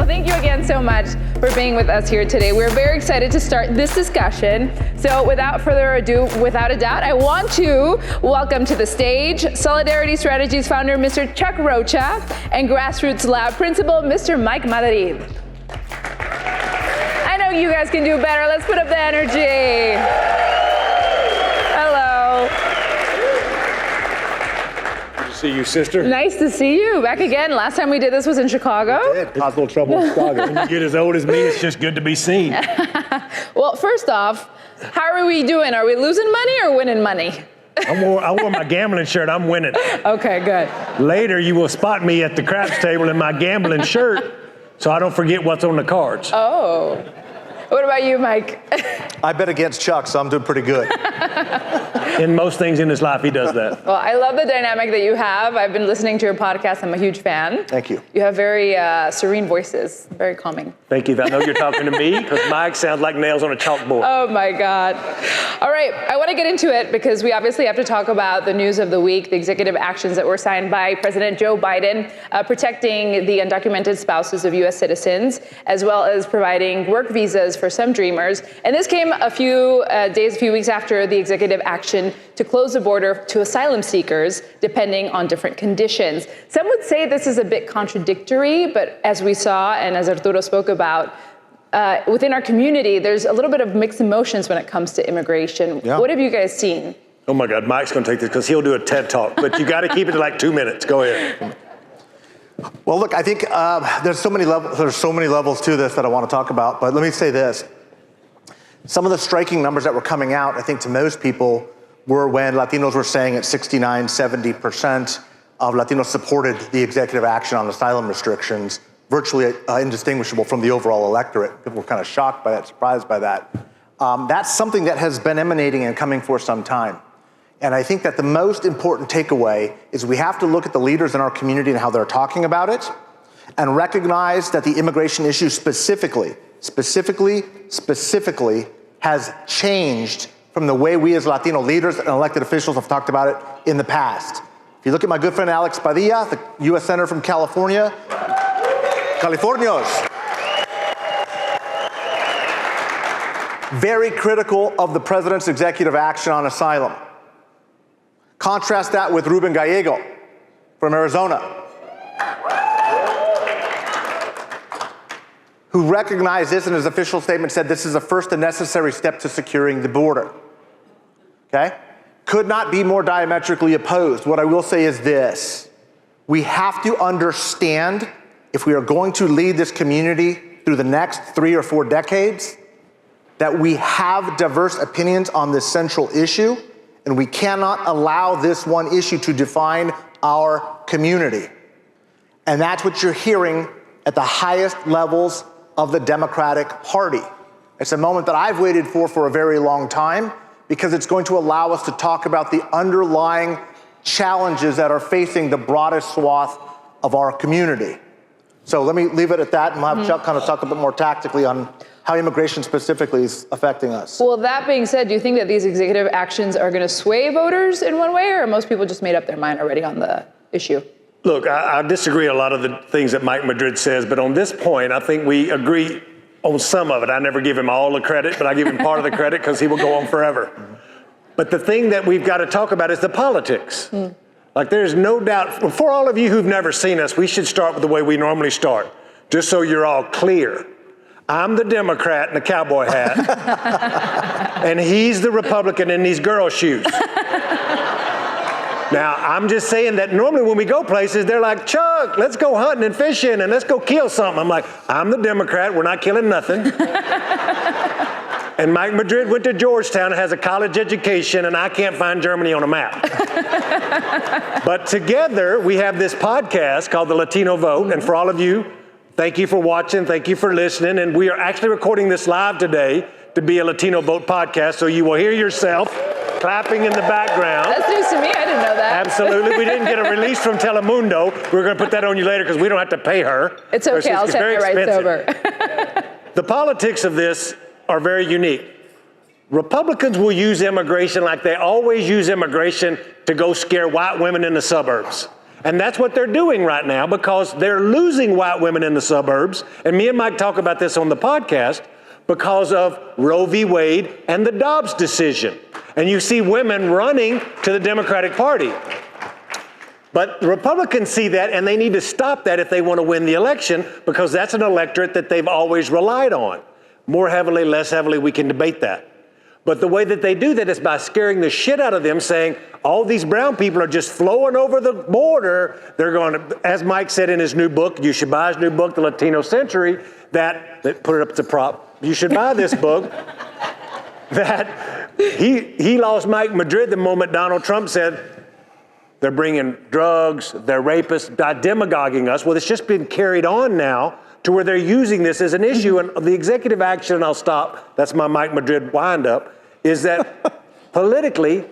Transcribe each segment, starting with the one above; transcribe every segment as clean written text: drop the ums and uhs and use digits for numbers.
thank you again so much for being with us here today. We're very excited to start this discussion. So without further ado, without a doubt, I want to welcome to the stage Solidarity Strategies founder, Mr. Chuck Rocha, and Grassroots Lab principal, Mr. Mike Madrid. I know you guys can do better. Let's put up the energy. Hello. See you, sister. Nice to see you. Back again. Last time we did this was in Chicago. Caused a little trouble in Chicago. When you get as old as me, it's just good to be seen. Well, first off, how are we doing? Are we losing money or winning money? I wore my gambling shirt. I'm winning. Okay, good. Later, you will spot me at the craps table in my gambling shirt, so I don't forget what's on the cards. Oh. What about you, Mike? I bet against Chuck, so I'm doing pretty good. In most things in his life, he does that. Well, I love the dynamic that you have. I've been listening to your podcast. I'm a huge fan. Thank you. You have very serene voices, very calming. Thank you. I know you're talking to me because Mike sounds like nails on a chalkboard. Oh my God. All right, I want to get into it because we obviously have to talk about the news of the week, the executive actions that were signed by President Joe Biden, protecting the undocumented spouses of U.S. citizens, as well as providing work visas for some dreamers. And this came a few weeks after the executive action to close the border to asylum seekers, depending on different conditions. Some would say this is a bit contradictory, but as we saw and as Arturo spoke about, within our community, there's a little bit of mixed emotions when it comes to immigration. Yeah. What have you guys seen? Oh my God, Mike's going to take this because he'll do a TED Talk, but you got to keep it to like 2 minutes. Go ahead. Well, look, I think there's so many levels to this that I want to talk about, but let me say this. Some of the striking numbers that were coming out, I think to most people, were when Latinos were saying at 69, 70% of Latinos supported the executive action on asylum restrictions, virtually indistinguishable from the overall electorate. People were kind of shocked by that, surprised by that. That's something that has been emanating and coming for some time. And I think that the most important takeaway is we have to look at the leaders in our community and how they're talking about it, and recognize that the immigration issue specifically has changed from the way we as Latino leaders and elected officials have talked about it in the past. If you look at my good friend Alex Padilla, the U.S. Senator from California, Californios, very critical of the president's executive action on asylum. Contrast that with Ruben Gallego from Arizona, who recognized this in his official statement, said this is a first and necessary step to securing the border. Okay? Could not be more diametrically opposed. What I will say is this: we have to understand, if we are going to lead this community through the next 3 or 4 decades, that we have diverse opinions on this central issue, and we cannot allow this one issue to define our community. And that's what you're hearing at the highest levels of the Democratic Party. It's a moment that I've waited for a very long time, because it's going to allow us to talk about the underlying challenges that are facing the broadest swath of our community. So let me leave it at that, and we'll have Chuck kind of talk a bit more tactically on how immigration specifically is affecting us. Well, that being said, do you think that these executive actions are going to sway voters in one way, or most people just made up their mind already on the issue? Look, I disagree a lot of the things that Mike Madrid says, but on this point, I think we agree on some of it. I never give him all the credit, but I give him part of the credit because he will go on forever. But the thing that we've got to talk about is the politics. Like, there's no doubt, for all of you who've never seen us, we should start with the way we normally start, just so you're all clear. I'm the Democrat in the cowboy hat, and he's the Republican in these girl shoes. Now, I'm just saying that normally when we go places, they're like, Chuck, let's go hunting and fishing and let's go kill something. I'm like, I'm the Democrat, we're not killing nothing. And Mike Madrid went to Georgetown and has a college education, and I can't find Germany on a map. But together, we have this podcast called the Latino Vote, and for all of you, thank you for watching, thank you for listening, and we are actually recording this live today to be a Latino Vote podcast, so you will hear yourself clapping in the background. That's news to me, I didn't know that. Absolutely, we didn't get a release from Telemundo. We're gonna put that on you later because we don't have to pay her. It's okay, I'll set it right sober. The politics of this are very unique. Republicans will use immigration like they always use immigration to go scare white women in the suburbs. And that's what they're doing right now because they're losing white women in the suburbs. And me and Mike talk about this on the podcast because of Roe v. Wade and the Dobbs decision. And you see women running to the Democratic Party. But the Republicans see that, and they need to stop that if they want to win the election, because that's an electorate that they've always relied on. More heavily, less heavily, we can debate that. But the way that they do that is by scaring the shit out of them, saying all these brown people are just flowing over the border. They're going to, as Mike said in his new book, you should buy his new book, The Latino Century, that put it up to prop. You should buy this book. That he lost Mike Madrid the moment Donald Trump said, they're bringing drugs, they're rapists, by demagoguing us. Well, it's just been carried on now to where they're using this as an issue. And the executive action, and I'll stop, that's my Mike Madrid wind-up, is that politically,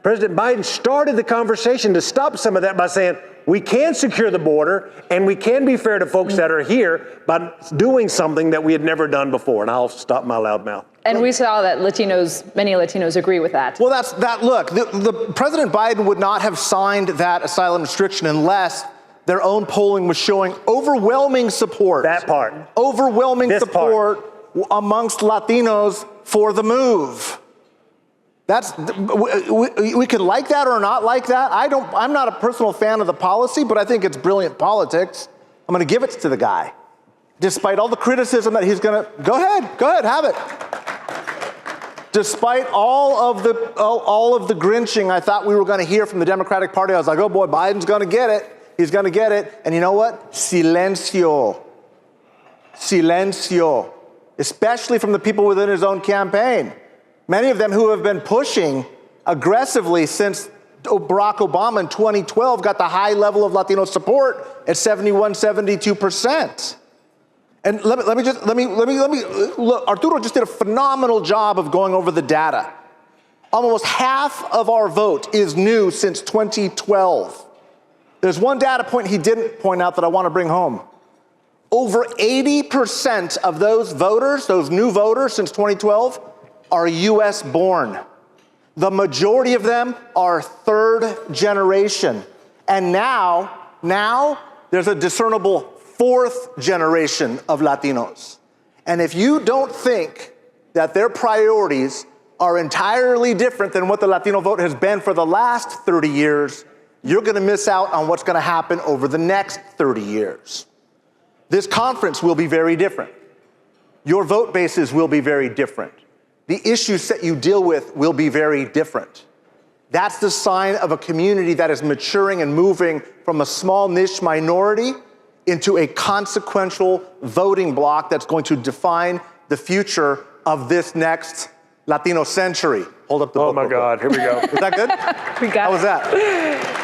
President Biden started the conversation to stop some of that by saying, we can secure the border and we can be fair to folks that are here by doing something that we had never done before. And I'll stop my loud mouth. And we saw that many Latinos agree with that. Well, look, the President Biden would not have signed that asylum restriction unless their own polling was showing overwhelming support. That part. Overwhelming support amongst Latinos for the move. We can like that or not like that. I'm not a personal fan of the policy, but I think it's brilliant politics. I'm going to give it to the guy. Despite all the criticism that he's going to, go ahead, have it. Despite all of the grinching I thought we were going to hear from the Democratic Party, I was like, oh boy, Biden's going to get it. He's going to get it. And you know what? Silencio. Especially from the people within his own campaign. Many of them who have been pushing aggressively since Barack Obama in 2012 got the high level of Latino support at 72%. And let me look, Arturo just did a phenomenal job of going over the data. Almost half of our vote is new since 2012. There's one data point he didn't point out that I want to bring home. Over 80% of those voters, those new voters since 2012, are US born. The majority of them are third generation. And now there's a discernible fourth generation of Latinos. And if you don't think that their priorities are entirely different than what the Latino vote has been for the last 30 years, you're going to miss out on what's going to happen over the next 30 years. This conference will be very different. Your vote bases will be very different. The issues that you deal with will be very different. That's the sign of a community that is maturing and moving from a small niche minority into a consequential voting bloc that's going to define the future of this next Latino century. Hold up the book. Oh my God, here we go. Is that good? How was that?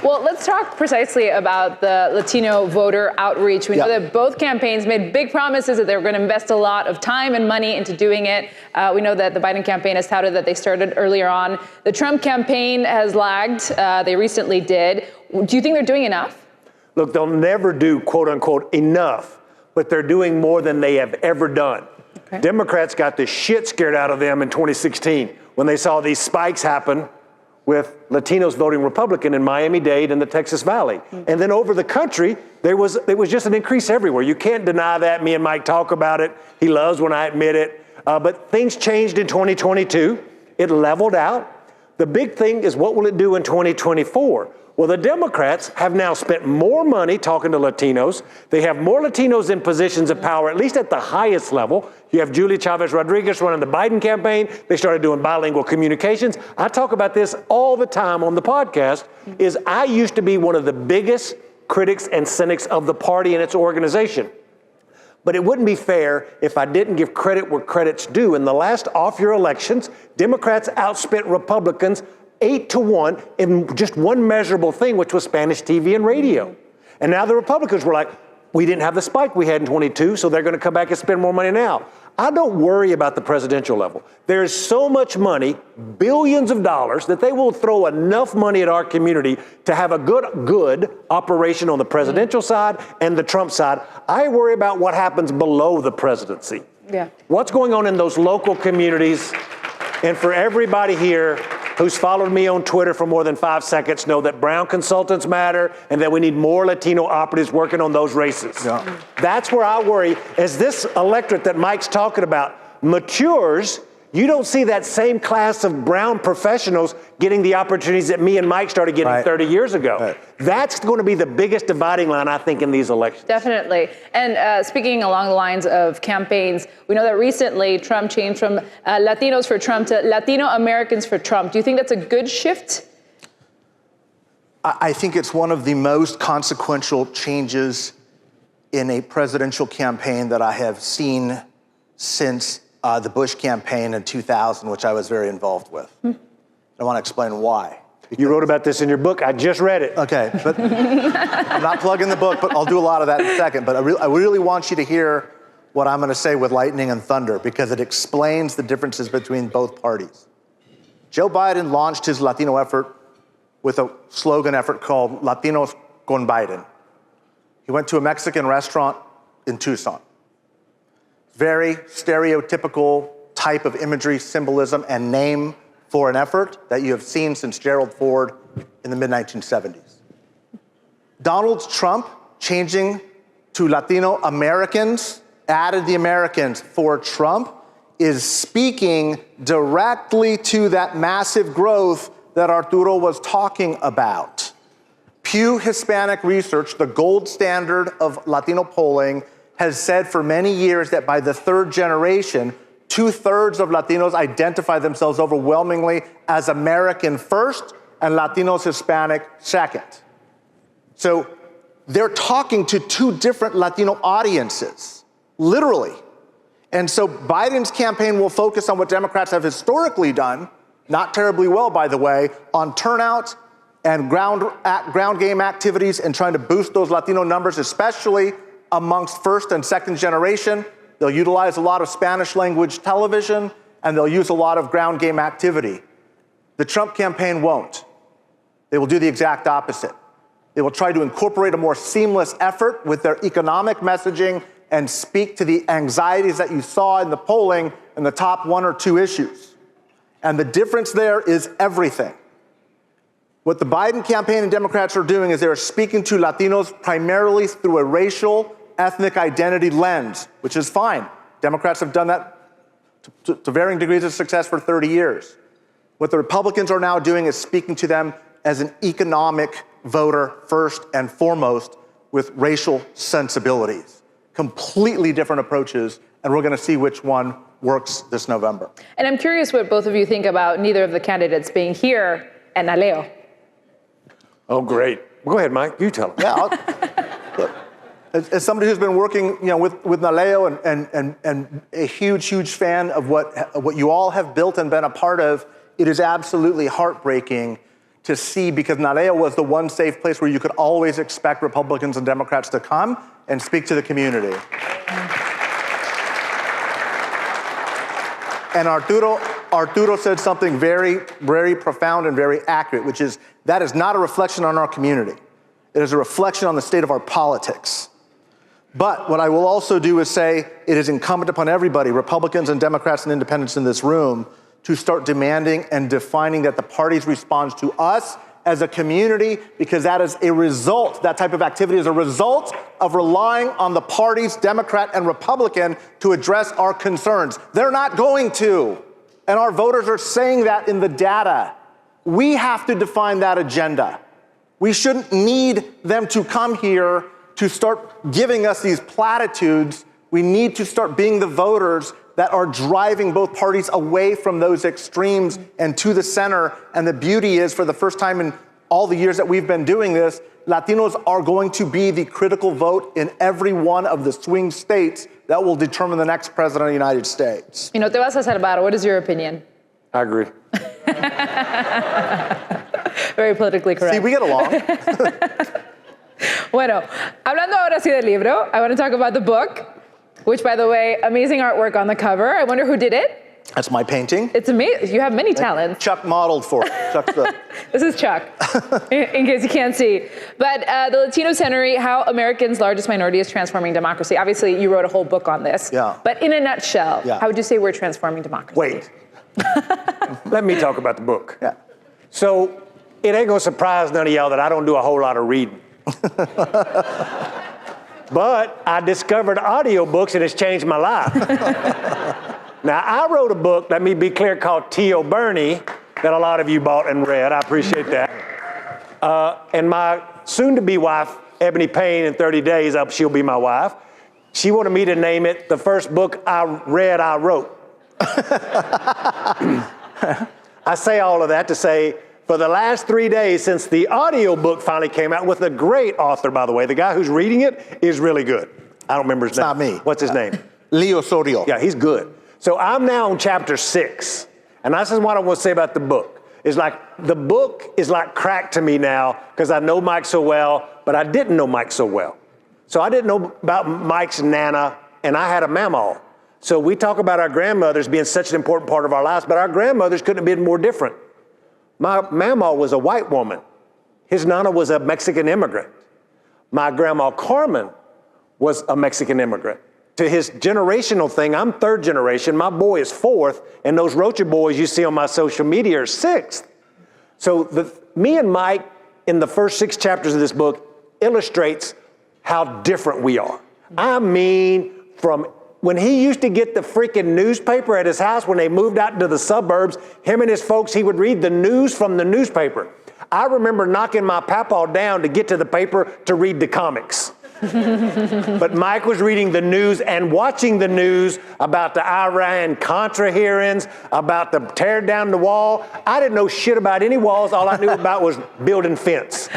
Well, let's talk precisely about the Latino voter outreach. We know that both campaigns made big promises that they were going to invest a lot of time and money into doing it. We know that the Biden campaign has touted that they started earlier on. The Trump campaign has lagged. They recently did. Do you think they're doing enough? Look, they'll never do, quote unquote, enough, but they're doing more than they have ever done. Okay. Democrats got the shit scared out of them in 2016 when they saw these spikes happen with Latinos voting Republican in Miami-Dade and the Texas Valley. And then over the country, there was just an increase everywhere. You can't deny that. Me and Mike talk about it. He loves when I admit it. But things changed in 2022. It leveled out. The big thing is, what will it do in 2024? Well, the Democrats have now spent more money talking to Latinos. They have more Latinos in positions of power, at least at the highest level. You have Julia Chavez Rodriguez running the Biden campaign. They started doing bilingual communications. I talk about this all the time on the podcast, is I used to be one of the biggest critics and cynics of the party and its organization. But it wouldn't be fair if I didn't give credit where credit's due. In the last off-year elections, Democrats outspent Republicans 8-1 in just one measurable thing, which was Spanish TV and radio. And now the Republicans were like, we didn't have the spike we had in 22, so they're going to come back and spend more money now. I don't worry about the presidential level. There's so much money, billions of dollars, that they will throw enough money at our community to have a good operation on the presidential side and the Trump side. I worry about what happens below the presidency. Yeah. What's going on in those local communities? And for everybody here, who's followed me on Twitter for more than 5 seconds know that brown consultants matter and that we need more Latino operatives working on those races. Yeah. That's where I worry. As this electorate that Mike's talking about matures, you don't see that same class of brown professionals getting the opportunities that me and Mike started getting 30 years ago. Right. That's going to be the biggest dividing line, I think, in these elections. Definitely. And speaking along the lines of campaigns, we know that recently Trump changed from Latinos for Trump to Latino Americans for Trump. Do you think that's a good shift? I think it's one of the most consequential changes in a presidential campaign that I have seen since the Bush campaign in 2000, which I was very involved with. I want to explain why. You wrote about this in your book. I just read it. Okay, but I'm not plugging the book, but I'll do a lot of that in a second. But I really want you to hear what I'm going to say with lightning and thunder, because it explains the differences between both parties. Joe Biden launched his Latino effort with a slogan effort called Latinos con Biden. He went to a Mexican restaurant in Tucson. Very stereotypical type of imagery, symbolism, and name for an effort that you have seen since Gerald Ford in the mid-1970s. Donald Trump changing to Latino Americans, added the Americans for Trump, is speaking directly to that massive growth that Arturo was talking about. Pew Hispanic Research, the gold standard of Latino polling, has said for many years that by the third generation, 2/3 of Latinos identify themselves overwhelmingly as American first and Latinos Hispanic second. So they're talking to two different Latino audiences, literally. And so Biden's campaign will focus on what Democrats have historically done, not terribly well, by the way, on turnout and ground game activities and trying to boost those Latino numbers, especially amongst first and second generation. They'll utilize a lot of Spanish language television, and they'll use a lot of ground game activity. The Trump campaign won't. They will do the exact opposite. They will try to incorporate a more seamless effort with their economic messaging and speak to the anxieties that you saw in the polling in the top one or two issues. And the difference there is everything. What the Biden campaign and Democrats are doing is they're speaking to Latinos primarily through a racial, ethnic identity lens, which is fine. Democrats have done that to varying degrees of success for 30 years. What the Republicans are now doing is speaking to them as an economic voter first and foremost with racial sensibilities. Completely different approaches, and we're going to see which one works this November. And I'm curious what both of you think about neither of the candidates being here and NALEO. Oh, great. Go ahead, Mike. You tell them. Yeah, look, as somebody who's been working, with NALEO and a huge fan of what you all have built and been a part of, it is absolutely heartbreaking to see, because NALEO was the one safe place where you could always expect Republicans and Democrats to come and speak to the community. And Arturo said something very, very profound and very accurate, which is that is not a reflection on our community. It is a reflection on the state of our politics. But what I will also do is say it is incumbent upon everybody, Republicans and Democrats and independents in this room, to start demanding and defining that the parties respond to us as a community, because that is a result, that type of activity is a result of relying on the parties, Democrat and Republican, to address our concerns. They're not going to, and our voters are saying that in the data. We have to define that agenda. We shouldn't need them to come here to start giving us these platitudes. We need to start being the voters that are driving both parties away from those extremes and to the center. And the beauty is, for the first time in all the years that we've been doing this, Latinos are going to be the critical vote in every one of the swing states that will determine the next president of the United States. Te vas a salvar. What is your opinion? I agree. Very politically correct. See, we get along. Bueno, hablando ahora sí del libro, I want to talk about the book, which, by the way, amazing artwork on the cover. I wonder who did it. That's my painting. It's amazing. You have many talents. Chuck modeled for it. Chuck's the... This is Chuck, in case you can't see. But the Latino Century, How Americans' Largest Minority is Transforming Democracy. Obviously, you wrote a whole book on this. Yeah. But in a nutshell, Yeah. how would you say we're transforming democracy? Wait. Let me talk about the book. Yeah. So it ain't gonna surprise none of y'all that I don't do a whole lot of reading. But I discovered audiobooks and it's changed my life. Now, I wrote a book, let me be clear, called Tio Bernie, that a lot of you bought and read. I appreciate that. And my soon-to-be wife, Ebony Payne, in 30 days, she'll be my wife. She wanted me to name it the first book I read, I wrote. I say all of that to say, for the last 3 days since the audio book finally came out, with a great author, by the way, the guy who's reading it is really good. I don't remember his name. It's not me. What's his name? Leo Sorio. Yeah, he's good. So I'm now on chapter 6. And this is what I want to say about the book. It's like, the book is like crack to me now because I know Mike so well, but I didn't know Mike so well. So I didn't know about Mike's Nana, and I had a mamaw. So we talk about our grandmothers being such an important part of our lives, but our grandmothers couldn't have been more different. My mamaw was a white woman. His Nana was a Mexican immigrant. My grandma Carmen was a Mexican immigrant. To his generational thing, I'm third generation, my boy is fourth, and those Rocha boys you see on my social media are sixth. So me and Mike, in the first 6 chapters of this book, illustrates how different we are. I mean, from when he used to get the freaking newspaper at his house when they moved out into the suburbs, him and his folks, he would read the news from the newspaper. I remember knocking my papaw down to get to the paper to read the comics. But Mike was reading the news and watching the news about the Iran-Contra hearings, about the tear down the wall. I didn't know shit about any walls. All I knew about was building fence.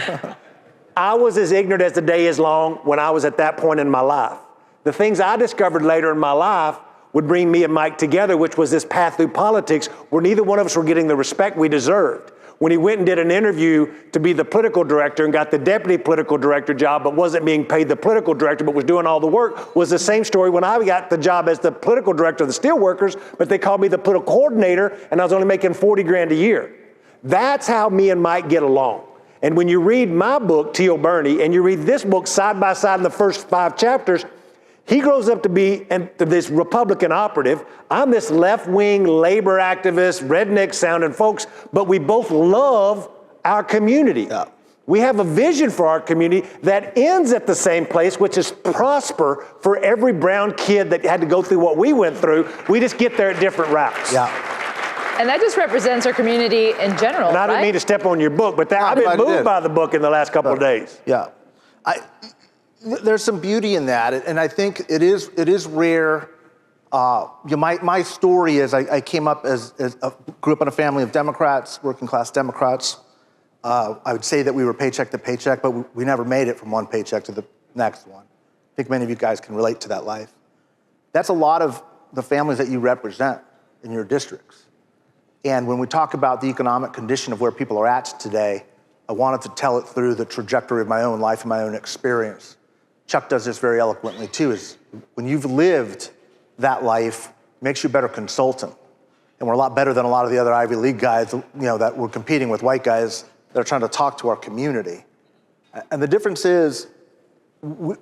I was as ignorant as the day is long when I was at that point in my life. The things I discovered later in my life would bring me and Mike together, which was this path through politics where neither one of us were getting the respect we deserved. When he went and did an interview to be the political director and got the deputy political director job, but wasn't being paid the political director, but was doing all the work, was the same story when I got the job as the political director of the steelworkers, but they called me the political coordinator and I was only making 40 grand a year. That's how me and Mike get along. And when you read my book, Tio Bernie, and you read this book side by side in the first 5 chapters, he grows up to be this Republican operative. I'm this left-wing labor activist, redneck-sounding folks, but we both love our community. Yeah. We have a vision for our community that ends at the same place, which is prosper for every brown kid that had to go through what we went through. We just get there at different routes. Yeah. And that just represents our community in general, and I didn't mean to step on your book, but I've been moved by the book in the last couple of days. Yeah. There's some beauty in that, and I think it is rare. My story is I came up grew up in a family of Democrats, working class Democrats. I would say that we were paycheck to paycheck, but we never made it from one paycheck to the next one. I think many of you guys can relate to that life. That's a lot of the families that you represent in your districts. And when we talk about the economic condition of where people are at today, I wanted to tell it through the trajectory of my own life and my own experience. Chuck does this very eloquently too, is when you've lived that life, it makes you a better consultant. And we're a lot better than a lot of the other Ivy League guys, that we're competing with white guys that are trying to talk to our community. And the difference is, one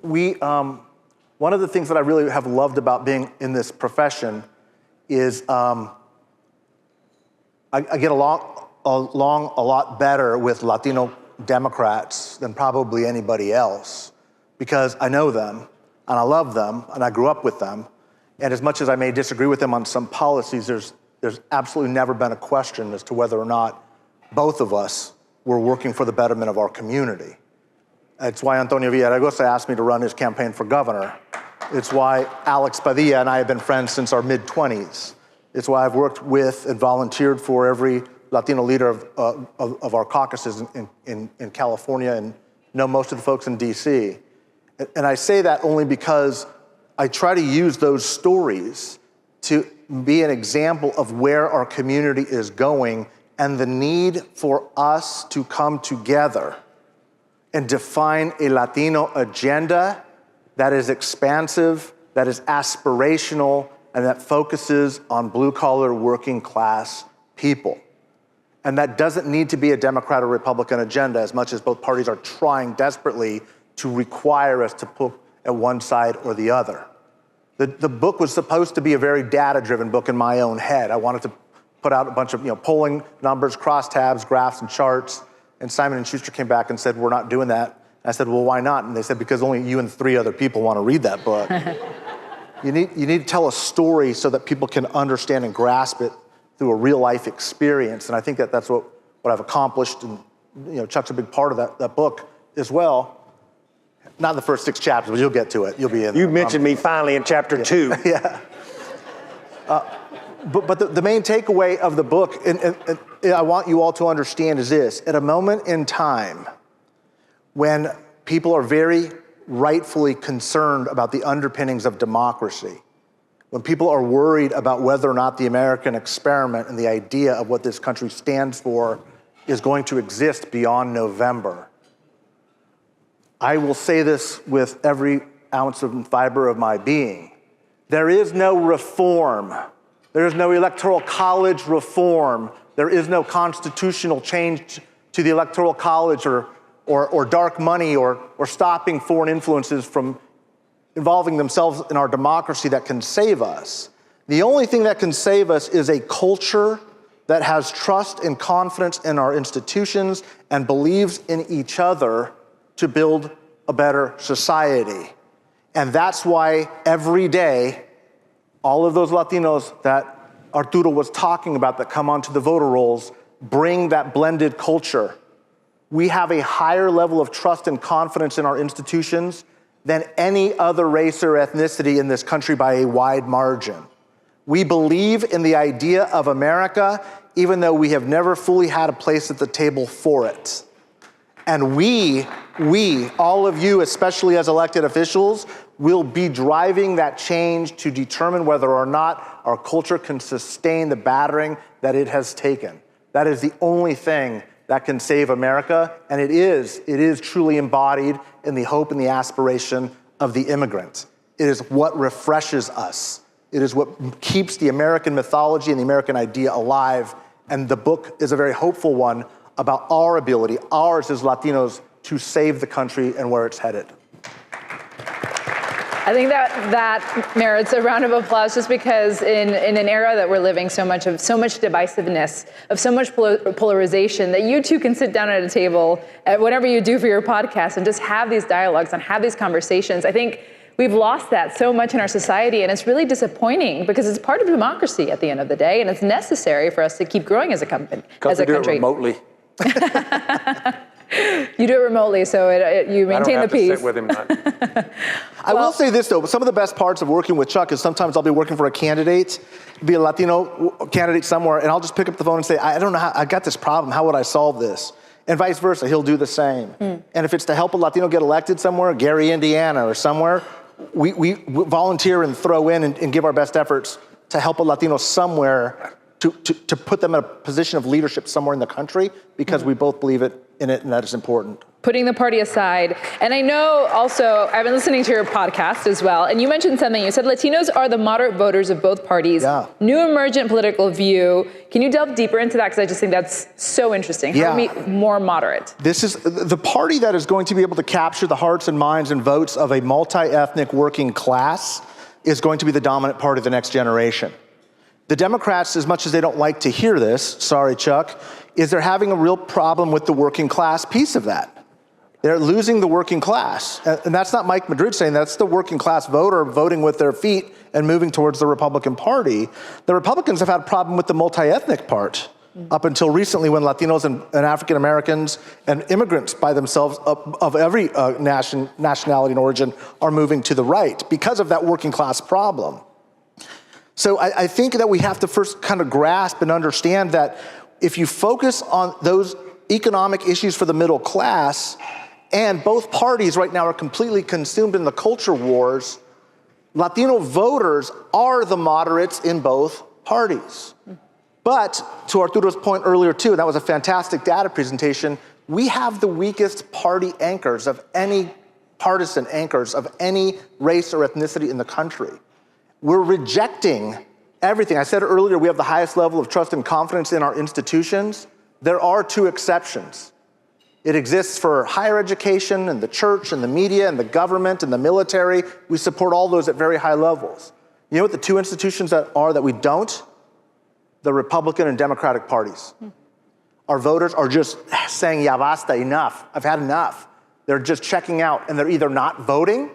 of the things that I really have loved about being in this profession is I get along a lot better with Latino Democrats than probably anybody else, because I know them and I love them and I grew up with them. And as much as I may disagree with them on some policies, there's absolutely never been a question as to whether or not both of us were working for the betterment of our community. It's why Antonio Villaraigosa asked me to run his campaign for governor. It's why Alex Padilla and I have been friends since our mid-20s. It's why I've worked with and volunteered for every Latino leader of our caucuses in California and know most of the folks in DC. And I say that only because I try to use those stories to be an example of where our community is going and the need for us to come together and define a Latino agenda that is expansive, that is aspirational, and that focuses on blue-collar working class people. And that doesn't need to be a Democrat or Republican agenda, as much as both parties are trying desperately to require us to put at one side or the other. The book was supposed to be a very data-driven book in my own head. I wanted to put out a bunch of polling numbers, crosstabs, graphs, and charts. And Simon & Schuster came back and said, we're not doing that. And I said, well, why not? And they said, because only you and 3 other people want to read that book. You need to tell a story so that people can understand and grasp it through a real life experience. And I think that's what I've accomplished. And Chuck's a big part of that book as well. Not in the first 6 chapters, but you'll get to it. You'll be in. You mentioned me finally in chapter 2. Yeah. But the main takeaway of the book, and I want you all to understand, is this. At a moment in time when people are very rightfully concerned about the underpinnings of democracy, when people are worried about whether or not the American experiment and the idea of what this country stands for is going to exist beyond November, I will say this with every ounce of fiber of my being. There is no reform. There is no electoral college reform. There is no constitutional change to the electoral college or dark money or stopping foreign influences from involving themselves in our democracy that can save us. The only thing that can save us is a culture that has trust and confidence in our institutions and believes in each other to build a better society. And that's why every day, all of those Latinos that Arturo was talking about that come onto the voter rolls bring that blended culture. We have a higher level of trust and confidence in our institutions than any other race or ethnicity in this country by a wide margin. We believe in the idea of America, even though we have never fully had a place at the table for it. And we, all of you, especially as elected officials, will be driving that change to determine whether or not our culture can sustain the battering that it has taken. That is the only thing that can save America, and it is truly embodied in the hope and the aspiration of the immigrant. It is what refreshes us. It is what keeps the American mythology and the American idea alive, and the book is a very hopeful one about our ability, ours as Latinos, to save the country and where it's headed. I think that merits a round of applause, just because in an era that we're living so much divisiveness, of so much polarization, that you two can sit down at a table at whatever you do for your podcast and just have these dialogues and have these conversations. I think we've lost that so much in our society, and it's really disappointing because it's part of democracy at the end of the day, and it's necessary for us to keep growing as a country. Because we do it remotely. You do it remotely, so you maintain the peace. I don't have to sit with him. I will say this, though. Some of the best parts of working with Chuck is sometimes I'll be working for a candidate, be a Latino candidate somewhere, and I'll just pick up the phone and say, I don't know how, I got this problem. How would I solve this? And vice versa, he'll do the same. And if it's to help a Latino get elected somewhere, Gary, Indiana, or somewhere, we volunteer and throw in and give our best efforts to help a Latino somewhere to put them in a position of leadership somewhere in the country, because we both believe in it, and that is important. Putting the party aside. And I know also, I've been listening to your podcast as well, and you mentioned something. You said Latinos are the moderate voters of both parties. Yeah. New emergent political view. Can you delve deeper into that? Because I just think that's so interesting. How do we be more moderate? This is the party that is going to be able to capture the hearts and minds and votes of a multi-ethnic working class is going to be the dominant party of the next generation. The Democrats, as much as they don't like to hear this, sorry, Chuck, is they're having a real problem with the working class piece of that. They're losing the working class. And that's not Mike Madrid saying that. That's the working class voter voting with their feet and moving towards the Republican Party. The Republicans have had a problem with the multi-ethnic part up until recently, when Latinos and African Americans and immigrants by themselves of every nationality and origin are moving to the right because of that working class problem. So I think that we have to first kind of grasp and understand that if you focus on those economic issues for the middle class, and both parties right now are completely consumed in the culture wars, Latino voters are the moderates in both parties. But to Arturo's point earlier too, and that was a fantastic data presentation, we have the weakest party anchors of any partisan anchors of any race or ethnicity in the country. We're rejecting everything. I said earlier, we have the highest level of trust and confidence in our institutions. There are 2 exceptions. It exists for higher education and the church and the media and the government and the military. We support all those at very high levels. You know what the 2 institutions that we don't? the Republican and Democratic parties. Our voters are just saying, ya basta, enough. I've had enough. They're just checking out, and they're either not voting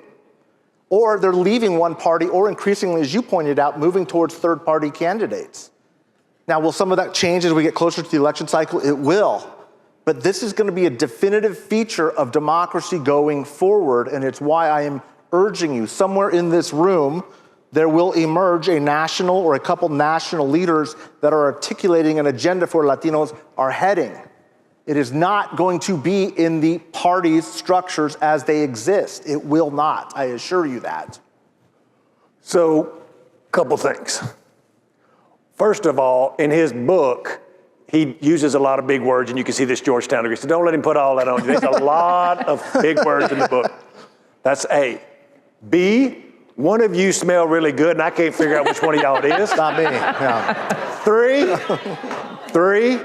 or they're leaving one party, or increasingly, as you pointed out, moving towards third-party candidates. Now, will some of that change as we get closer to the election cycle? It will. But this is going to be a definitive feature of democracy going forward, and it's why I am urging you, somewhere in this room, there will emerge a national or a couple national leaders that are articulating an agenda for Latinos are heading. It is not going to be in the party's structures as they exist. It will not, I assure you that. So, couple things. First of all, in his book, he uses a lot of big words, and you can see this Georgetown degree, so don't let him put all that on you. There's a lot of big words in the book. That's A. B, one of you smell really good, and I can't figure out which one of y'all it is. Not me. No. Three,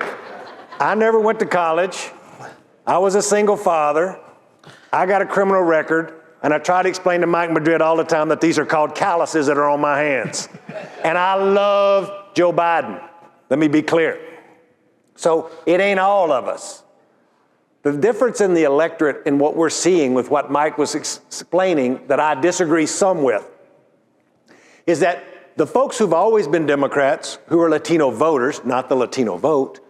I never went to college. I was a single father. I got a criminal record, and I try to explain to Mike Madrid all the time that these are called calluses that are on my hands. And I love Joe Biden. Let me be clear. So it ain't all of us. The difference in the electorate and what we're seeing with what Mike was explaining that I disagree some with is that the folks who've always been Democrats, who are Latino voters, not the Latino vote,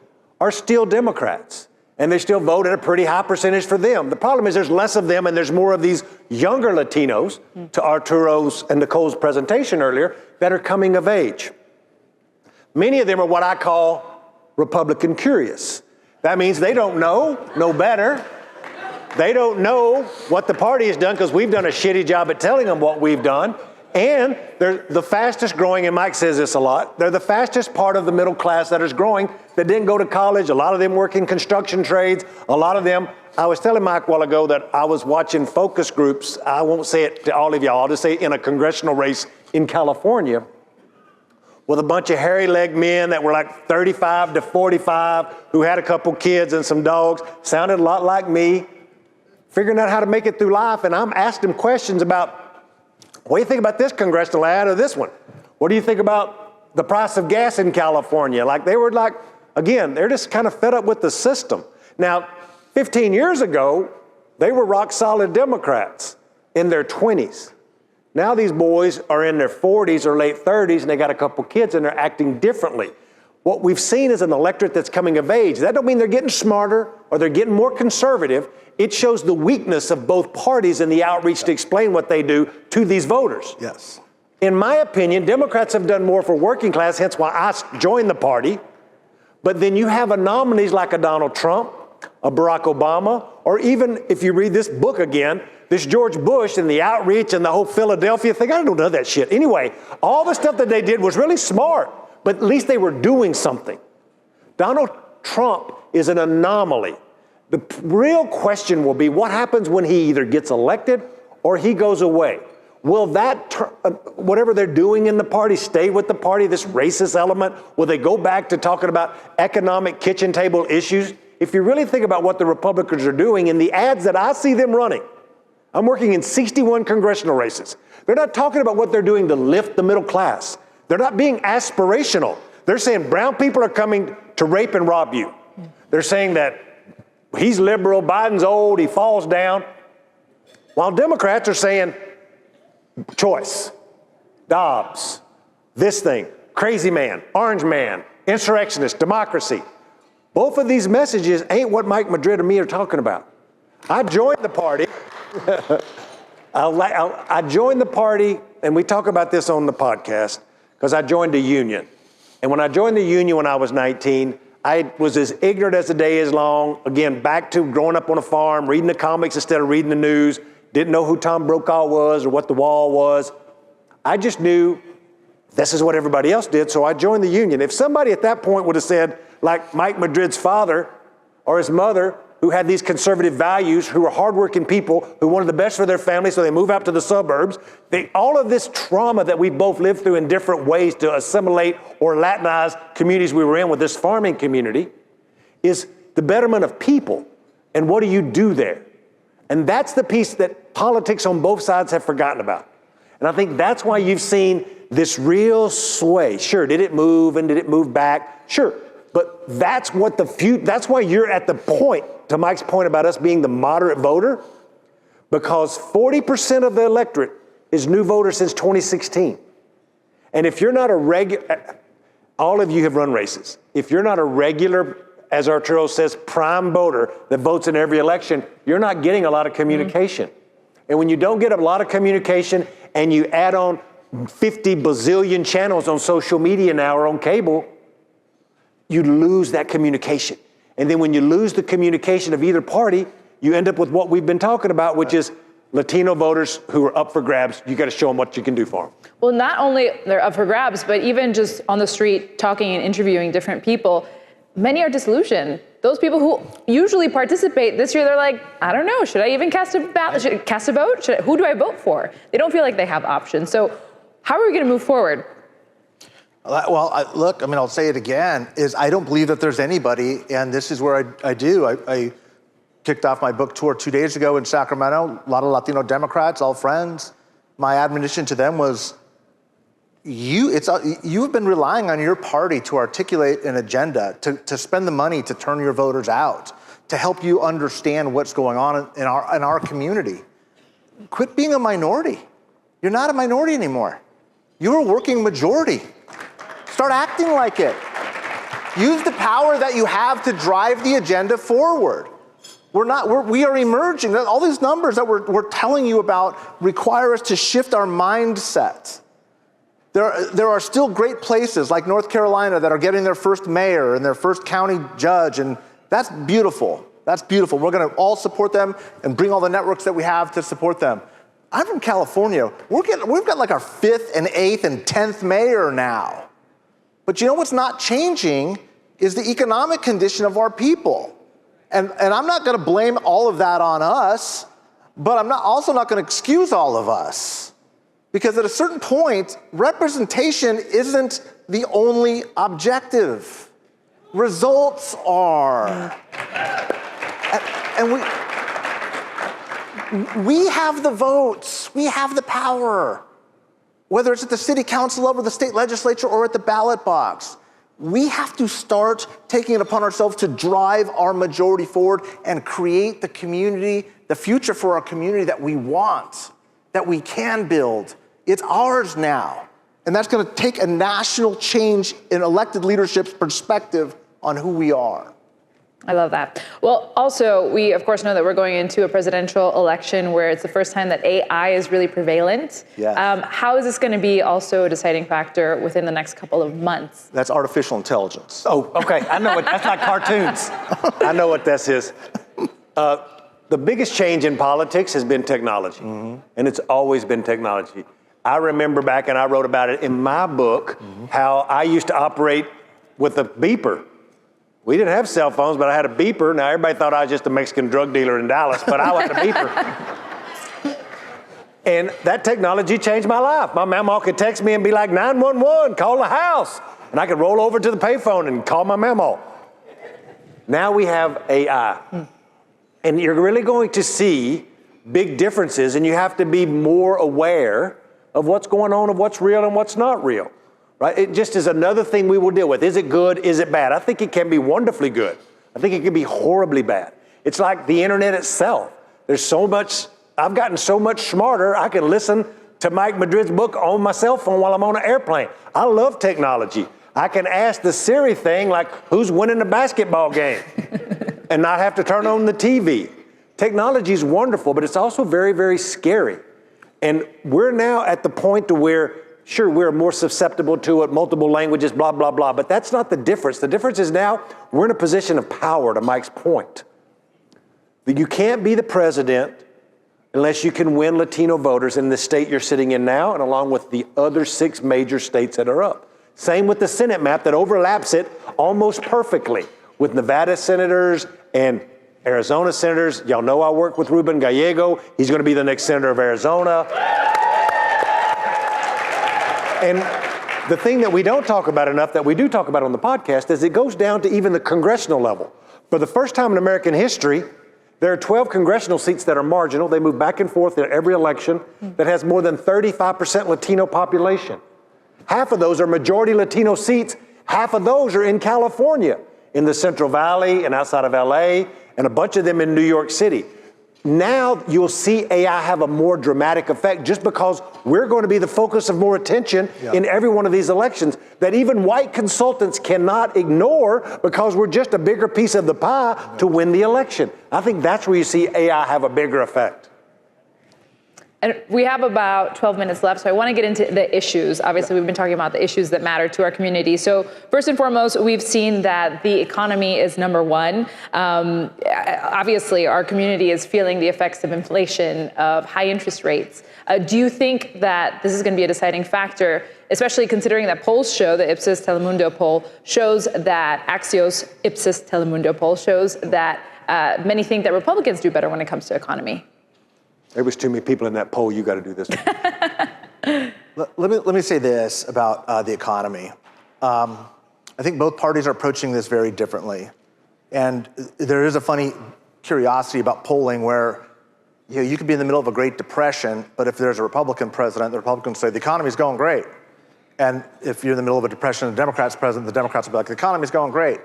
are still Democrats. And they still vote at a pretty high percentage for them. The problem is there's less of them and there's more of these younger Latinos, to Arturo's and Nicole's presentation earlier, that are coming of age. Many of them are what I call Republican curious. That means they don't know no better. They don't know what the party has done because we've done a shitty job at telling them what we've done. And they're the fastest growing, and Mike says this a lot, they're the fastest part of the middle class that is growing that didn't go to college. A lot of them work in construction trades. A lot of them, I was telling Mike a while ago that I was watching focus groups. I won't say it to all of y'all. I'll just say in a congressional race in California with a bunch of hairy-legged men that were like 35 to 45 who had a couple kids and some dogs, sounded a lot like me, figuring out how to make it through life. And I'm asking them questions about, what do you think about this congressional ad or this one? What do you think about the price of gas in California? Like they were like, again, they're just kind of fed up with the system. Now, 15 years ago, they were rock solid Democrats in their 20s. Now these boys are in their 40s or late 30s and they got a couple kids and they're acting differently. What we've seen is an electorate that's coming of age. That don't mean they're getting smarter or they're getting more conservative. It shows the weakness of both parties in the outreach to explain what they do to these voters. Yes. In my opinion, Democrats have done more for working class, hence why I joined the party. But then you have nominees like a Donald Trump, a Barack Obama, or even if you read this book again, this George Bush and the outreach and the whole Philadelphia thing, I don't know that shit. Anyway, all the stuff that they did was really smart, but at least they were doing something. Donald Trump is an anomaly. The real question will be what happens when he either gets elected or he goes away? Will that, whatever they're doing in the party, stay with the party, this racist element? Will they go back to talking about economic kitchen table issues? If you really think about what the Republicans are doing in the ads that I see them running, I'm working in 61 congressional races. They're not talking about what they're doing to lift the middle class. They're not being aspirational. They're saying brown people are coming to rape and rob you. They're saying that he's liberal, Biden's old, he falls down. While Democrats are saying choice, Dobbs, this thing, crazy man, orange man, insurrectionist, democracy. Both of these messages ain't what Mike Madrid and me are talking about. I joined the party. I joined the party, and we talk about this on the podcast, because I joined a union. And when I joined the union when I was 19, I was as ignorant as the day is long. Again, back to growing up on a farm, reading the comics instead of reading the news. Didn't know who Tom Brokaw was or what the wall was. I just knew this is what everybody else did, so I joined the union. If somebody at that point would have said, like Mike Madrid's father or his mother, who had these conservative values, who were hardworking people, who wanted the best for their family, so they move out to the suburbs. All of this trauma that we both lived through in different ways to assimilate or Latinize communities we were in with this farming community is the betterment of people. And what do you do there? And that's the piece that politics on both sides have forgotten about. And I think that's why you've seen this real sway. Sure, did it move and did it move back? Sure, but that's what that's why you're at the point, to Mike's point about us being the moderate voter, because 40% of the electorate is new voters since 2016. And if you're not all of you have run races. If you're not a regular, as Arturo says, prime voter that votes in every election, you're not getting a lot of communication. And when you don't get a lot of communication and you add on 50 bazillion channels on social media now or on cable, you lose that communication. And then when you lose the communication of either party, you end up with what we've been talking about, which is Latino voters who are up for grabs. You got to show them what you can do for them. Well, not only they're up for grabs, but even just on the street talking and interviewing different people, many are disillusioned. Those people who usually participate this year, they're like, I don't know, should I even cast a ballot? Should I cast a vote? Who do I vote for? They don't feel like they have options. So how are we going to move forward? Well, I'll say it again, is I don't believe that there's anybody, and this is where I do. I kicked off my book tour 2 days ago in Sacramento, a lot of Latino Democrats, all friends. My admonition to them was, you've been relying on your party to articulate an agenda, to spend the money to turn your voters out, to help you understand what's going on in our community. Quit being a minority. You're not a minority anymore. You're a working majority. Start acting like it. Use the power that you have to drive the agenda forward. We are emerging. All these numbers that we're telling you about require us to shift our mindset. There are still great places like North Carolina that are getting their first mayor and their first county judge, and that's beautiful. That's beautiful. We're going to all support them and bring all the networks that we have to support them. I'm from California. We've got like our 5th and 8th and 10th mayor now. But you know what's not changing is the economic condition of our people. And I'm not going to blame all of that on us, but I'm also not going to excuse all of us. Because at a certain point, representation isn't the only objective. Results are. And we have the votes. We have the power. Whether it's at the city council level, the state legislature, or at the ballot box. We have to start taking it upon ourselves to drive our majority forward and create the community, the future for our community that we want, that we can build. It's ours now. And that's going to take a national change in elected leadership's perspective on who we are. I love that. Well, also, we, of course, know that we're going into a presidential election where it's the first time that AI is really prevalent. Yes. How is this going to be also a deciding factor within the next couple of months? That's artificial intelligence. Oh, okay. I know what that's not cartoons. I know what this is. The biggest change in politics has been technology, and it's always been technology. I remember back, and I wrote about it in my book, how I used to operate with a beeper. We didn't have cell phones, but I had a beeper. Now, everybody thought I was just a Mexican drug dealer in Dallas, but I had a beeper. And that technology changed my life. My mama could text me and be like, 911, call the house. And I could roll over to the payphone and call my mama. Now we have AI. And you're really going to see big differences, and you have to be more aware of what's going on, of what's real and what's not real. Right? It just is another thing we will deal with. Is it good? Is it bad? I think it can be wonderfully good. I think it can be horribly bad. It's like the internet itself. There's so much, I've gotten so much smarter, I can listen to Mike Madrid's book on my cell phone while I'm on an airplane. I love technology. I can ask the Siri thing like, who's winning the basketball game? And not have to turn on the TV. Technology is wonderful, but it's also very, very scary. And we're now at the point to where, sure, we're more susceptible to it, multiple languages, blah, blah, blah, but that's not the difference. The difference is now we're in a position of power, to Mike's point. That you can't be the president unless you can win Latino voters in the state you're sitting in now and along with the other 6 major states that are up. Same with the Senate map that overlaps it almost perfectly with Nevada senators and Arizona senators. Y'all know I work with Ruben Gallego. He's going to be the next senator of Arizona. And the thing that we don't talk about enough that we do talk about on the podcast is it goes down to even the congressional level. For the first time in American history, There are 12 congressional seats that are marginal. They move back and forth in every election that has more than 35% Latino population. Half of those are majority Latino seats. Half of those are in California, in the Central Valley and outside of LA, and a bunch of them in New York City. Now you'll see AI have a more dramatic effect just because we're going to be the focus of more attention in every one of these elections that even white consultants cannot ignore because we're just a bigger piece of the pie to win the election. I think that's where you see AI have a bigger effect. And we have about 12 minutes left, so I want to get into the issues. Obviously, we've been talking about the issues that matter to our community. So first and foremost, we've seen that the economy is number one. Obviously, our community is feeling the effects of inflation, of high interest rates. Do you think that this is going to be a deciding factor, especially considering that polls show, the Ipsos Telemundo poll shows that, Axios Ipsos Telemundo poll shows that many think that Republicans do better when it comes to economy? There was too many people in that poll. You got to do this one. Let me say this about the economy. I think both parties are approaching this very differently. And there is a funny curiosity about polling where you could be in the middle of a Great Depression, but if there's a Republican president, the Republicans say the economy's going great. And if you're in the middle of a depression and the Democrat's president, the Democrats will be like, the economy's going great.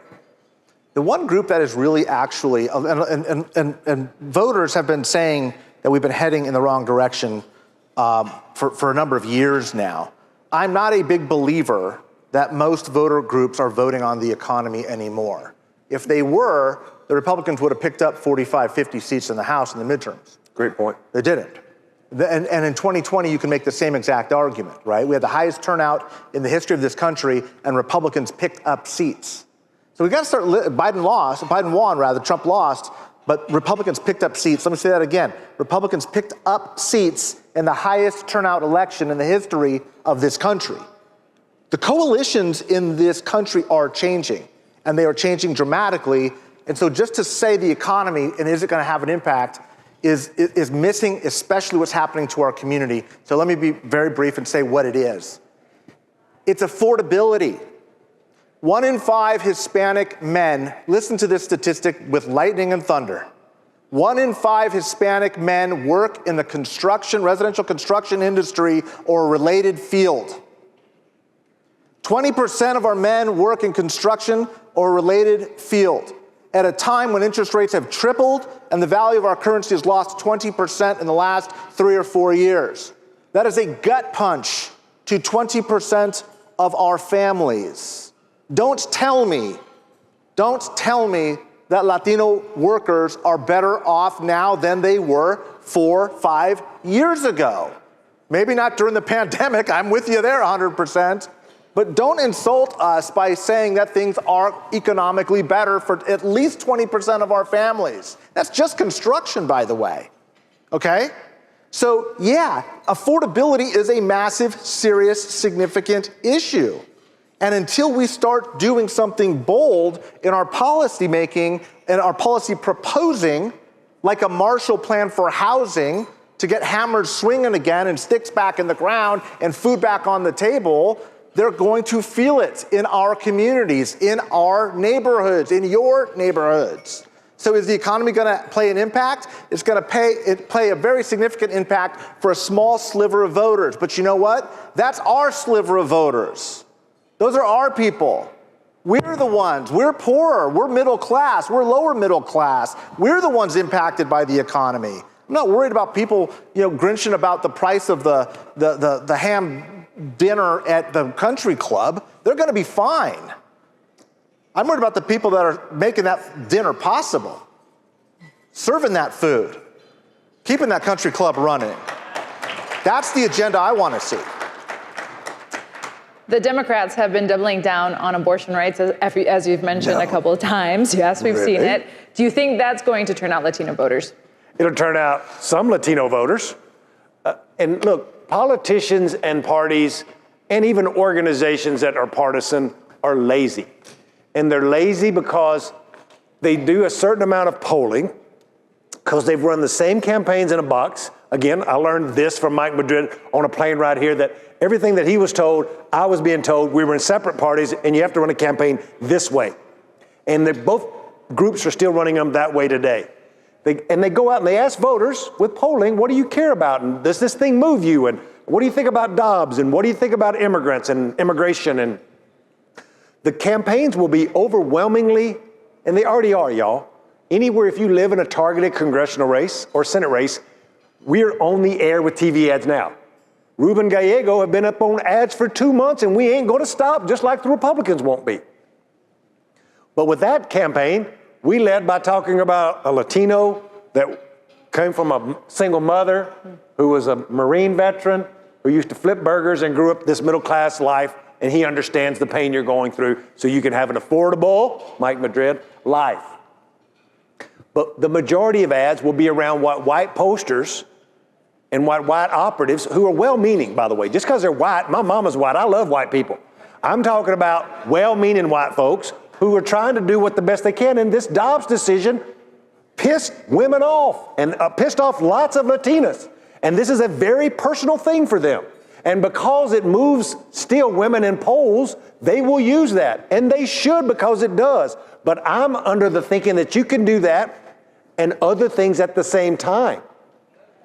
The one group that is really actually, and voters have been saying that we've been heading in the wrong direction for a number of years now. I'm not a big believer that most voter groups are voting on the economy anymore. If they were, the Republicans would have picked up 45, 50 seats in the House in the midterms. Great point. They didn't. And in 2020, you can make the same exact argument, right? We had the highest turnout in the history of this country, and Republicans picked up seats. So we got to start, Biden won, Trump lost, but Republicans picked up seats. Let me say that again. Republicans picked up seats in the highest turnout election in the history of this country. The coalitions in this country are changing, and they are changing dramatically. And so just to say the economy and is it going to have an impact is missing, especially what's happening to our community. So let me be very brief and say what it is. It's affordability. 1 in 5 Hispanic men, listen to this statistic with lightning and thunder. 1 in 5 Hispanic men work in the residential construction industry or a related field. 20% of our men work in construction or a related field at a time when interest rates have tripled and the value of our currency has lost 20% in the last 3 or 4 years. That is a gut punch to 20% of our families. Don't tell me that Latino workers are better off now than they were 4, 5 years ago. Maybe not during the pandemic, I'm with you there 100%, but don't insult us by saying that things are economically better for at least 20% of our families. That's just construction, by the way, okay? So yeah, affordability is a massive, serious, significant issue. And until we start doing something bold in our policy making and our policy proposing, like a Marshall Plan for housing to get hammers swinging again and sticks back in the ground and food back on the table, they're going to feel it in our communities, in our neighborhoods, in your neighborhoods. So is the economy going to play an impact? It's going to play a very significant impact for a small sliver of voters. But you know what? That's our sliver of voters. Those are our people. We're the ones. We're poorer. We're middle class. We're lower middle class. We're the ones impacted by the economy. I'm not worried about people, grinching about the price of the ham dinner at the country club. They're going to be fine. I'm worried about the people that are making that dinner possible, serving that food, keeping that country club running. That's the agenda I want to see. The Democrats have been doubling down on abortion rights, as you've mentioned a couple of times. Yes, we've seen it. Do you think that's going to turn out Latino voters? It'll turn out some Latino voters. And look, politicians and parties and even organizations that are partisan are lazy. And they're lazy because they do a certain amount of polling because they've run the same campaigns in a box. Again, I learned this from Mike Madrid on a plane right here, that everything that he was told, I was being told. We were in separate parties, and you have to run a campaign this way. And both groups are still running them that way today. They go out and they ask voters with polling, what do you care about? And does this thing move you? And what do you think about Dobbs? And what do you think about immigrants and immigration? And the campaigns will be overwhelmingly, and they already are, y'all. Anywhere if you live in a targeted congressional race or Senate race, we're on the air with TV ads now. Ruben Gallego have been up on ads for 2 months, and we ain't going to stop, just like the Republicans won't be. But with that campaign, we led by talking about a Latino that came from a single mother who was a Marine veteran who used to flip burgers and grew up this middle-class life, and he understands the pain you're going through so you can have an affordable, Mike Madrid, life. But the majority of ads will be around white posters and white operatives who are well-meaning, by the way. Just because they're white, my mama's white, I love white people. I'm talking about well-meaning white folks who are trying to do what the best they can, and this Dobbs decision pissed women off and pissed off lots of Latinas. And this is a very personal thing for them. And because it moves still women in polls, they will use that. And they should, because it does. But I'm under the thinking that you can do that and other things at the same time.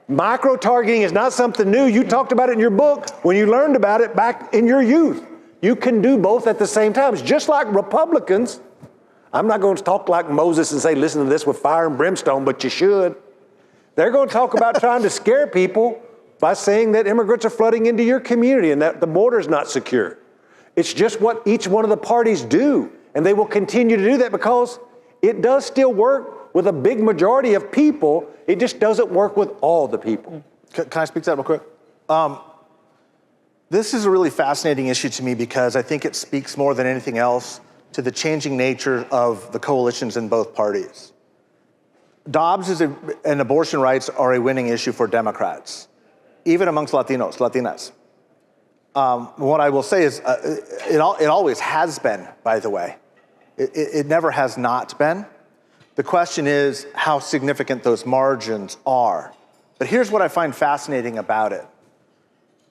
Micro-targeting is not something new. You talked about it in your book when you learned about it back in your youth. You can do both at the same time. It's just like Republicans. I'm not going to talk like Moses and say, listen to this with fire and brimstone, but you should. They're going to talk about trying to scare people by saying that immigrants are flooding into your community and that the border is not secure. It's just what each one of the parties do. And they will continue to do that because it does still work with a big majority of people. It just doesn't work with all the people. Can I speak to that real quick? This is a really fascinating issue to me because I think it speaks more than anything else to the changing nature of the coalitions in both parties. Dobbs and abortion rights are a winning issue for Democrats, even amongst Latinos, Latinas. What I will say is it always has been, by the way. It never has not been. The question is how significant those margins are. But here's what I find fascinating about it.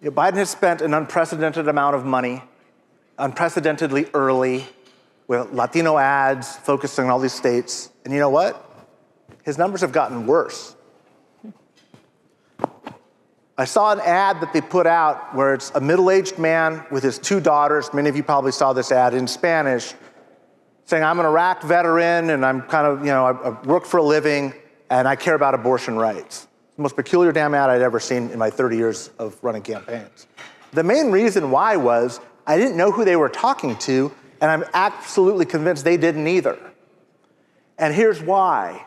Biden has spent an unprecedented amount of money, unprecedentedly early, with Latino ads focusing on all these states. And you know what? His numbers have gotten worse. I saw an ad that they put out where it's a middle-aged man with his 2 daughters. Many of you probably saw this ad in Spanish, saying, I'm an Iraq veteran and I'm kind of, I work for a living and I care about abortion rights. It's the most peculiar damn ad I'd ever seen in my 30 years of running campaigns. The main reason why was I didn't know who they were talking to, and I'm absolutely convinced they didn't either. And here's why.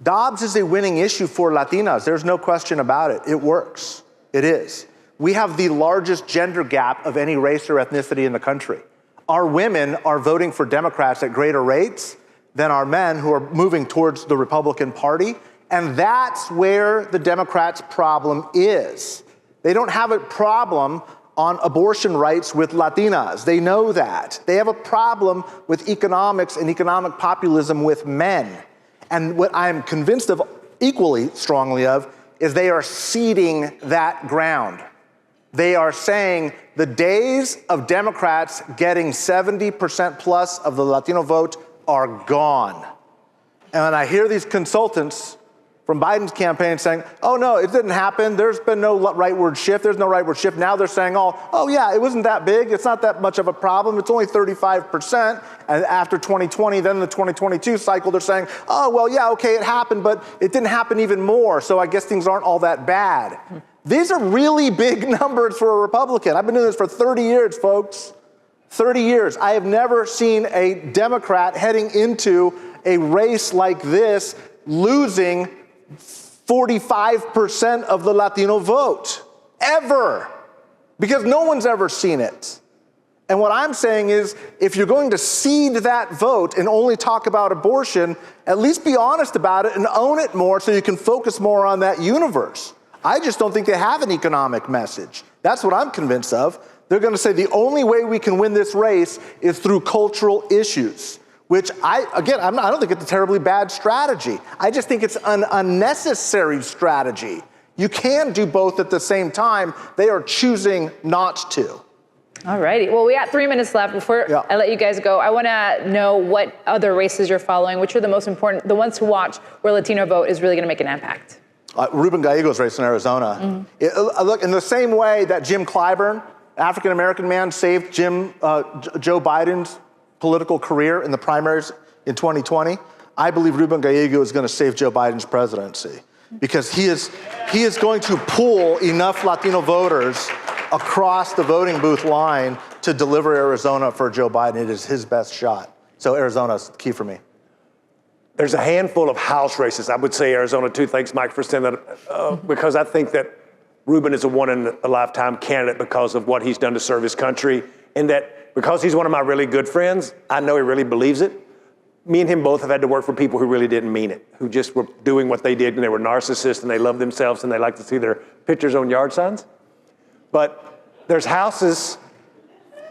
Dobbs is a winning issue for Latinas. There's no question about it. It works. It is. We have the largest gender gap of any race or ethnicity in the country. Our women are voting for Democrats at greater rates than our men who are moving towards the Republican Party. And that's where the Democrats' problem is. They don't have a problem on abortion rights with Latinas. They know that. They have a problem with economics and economic populism with men. And what I'm convinced of equally strongly of is they are ceding that ground. They are saying the days of Democrats getting 70% plus of the Latino vote are gone. And when I hear these consultants from Biden's campaign saying, oh no, it didn't happen. There's been no rightward shift. There's no rightward shift. Now they're saying, oh yeah, it wasn't that big. It's not that much of a problem. It's only 35%. And after 2020, then the 2022 cycle, they're saying, oh, well, yeah, okay, it happened, but it didn't happen even more. So I guess things aren't all that bad. These are really big numbers for a Republican. I've been doing this for 30 years, folks. 30 years. I have never seen a Democrat heading into a race like this losing 45% of the Latino vote, ever, because no one's ever seen it. And what I'm saying is, if you're going to cede that vote and only talk about abortion, at least be honest about it and own it more so you can focus more on that universe. I just don't think they have an economic message. That's what I'm convinced of. They're going to say the only way we can win this race is through cultural issues, which I don't think it's a terribly bad strategy. I just think it's an unnecessary strategy. You can do both at the same time. They are choosing not to. All righty. Well, we got 3 minutes left before I let you guys go. I want to know what other races you're following, which are the most important, the ones to watch where Latino vote is really going to make an impact. Ruben Gallego's race in Arizona. Look, in the same way that Jim Clyburn, African-American man, saved Joe Biden's political career in the primaries in 2020, I believe Ruben Gallego is going to save Joe Biden's presidency, because he is going to pull enough Latino voters across the voting booth line to deliver Arizona for Joe Biden. It is his best shot. So Arizona's key for me. There's a handful of House races. I would say Arizona too. Thanks, Mike, for saying that, because I think that Ruben is a one-in-a-lifetime candidate because of what he's done to serve his country, and that because he's one of my really good friends, I know he really believes it. Me and him both have had to work for people who really didn't mean it, who just were doing what they did, and they were narcissists, and they love themselves, and they like to see their pictures on yard signs. But there's houses.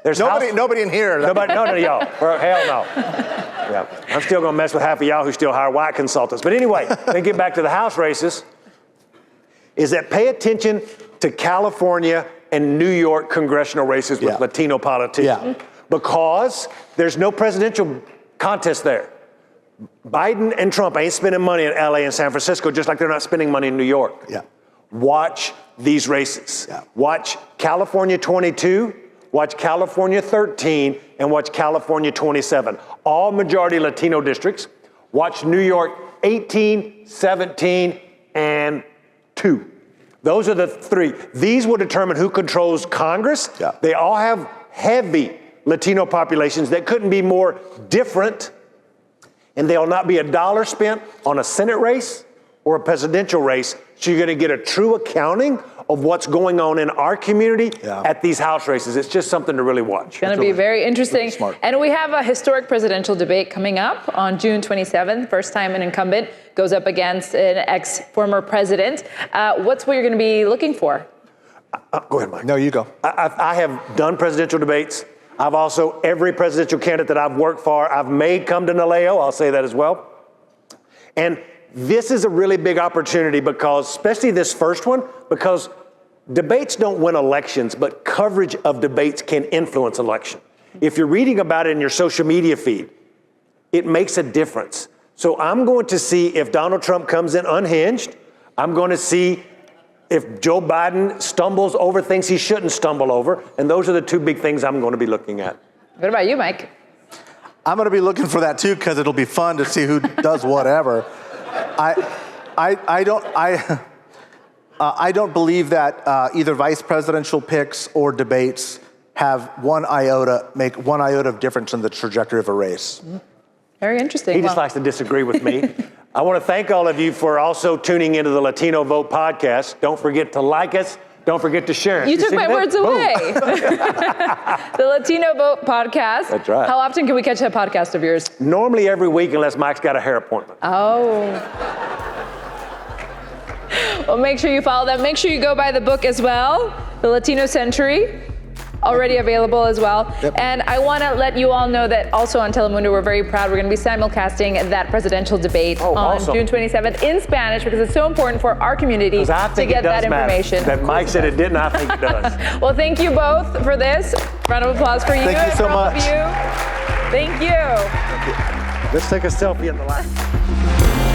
Nobody in here. None of y'all. Hell no. Yeah. I'm still going to mess with half of y'all who still hire white consultants. But anyway, then get back to the House races. Is that pay attention to California and New York congressional races with Latino politicians. Because there's no presidential contest there. Biden and Trump ain't spending money in LA and San Francisco, just like they're not spending money in New York. Watch these races. Watch California 22, watch California 13, and watch California 27. All majority Latino districts. Watch New York 18, 17, and 2. Those are the 3. These will determine who controls Congress. They all have heavy Latino populations that couldn't be more different, and there'll not be $1 spent on a Senate race or a presidential race. So you're going to get a true accounting of what's going on in our community at these House races. It's just something to really watch. It's going to be very interesting. And we have a historic presidential debate coming up on June 27th. First time an incumbent goes up against an ex-former president. What's what you're going to be looking for? Go ahead, Mike. No, you go. I have done presidential debates. I've also, every presidential candidate that I've worked for, I've made come to NALEO. I'll say that as well. And this is a really big opportunity because, especially this first one, because debates don't win elections, but coverage of debates can influence election. If you're reading about it in your social media feed, it makes a difference. So I'm going to see if Donald Trump comes in unhinged. I'm going to see if Joe Biden stumbles over things he shouldn't stumble over. And those are the 2 big things I'm going to be looking at. What about you, Mike? I'm going to be looking for that too, because it'll be fun to see who does whatever. I don't believe that either vice presidential picks or debates make one iota of difference in the trajectory of a race. Very interesting. He just likes to disagree with me. I want to thank all of you for also tuning into the Latino Vote Podcast. Don't forget to like us. Don't forget to share. You took my words away. The Latino Vote Podcast. That's right. How often can we catch a podcast of yours? Normally every week, unless Mike's got a hair appointment. Oh. Well, make sure you follow them. Make sure you go buy the book as well, The Latino Century. Already available as well. And I want to let you all know that also on Telemundo, we're very proud. We're going to be simulcasting that presidential debate on June 27th in Spanish, because it's so important for our community to get that information. That Mike said it didn't, I think it does. Well, thank you both for this. Round of applause for you. Thank you so much. Thank you. Let's take a selfie in the line.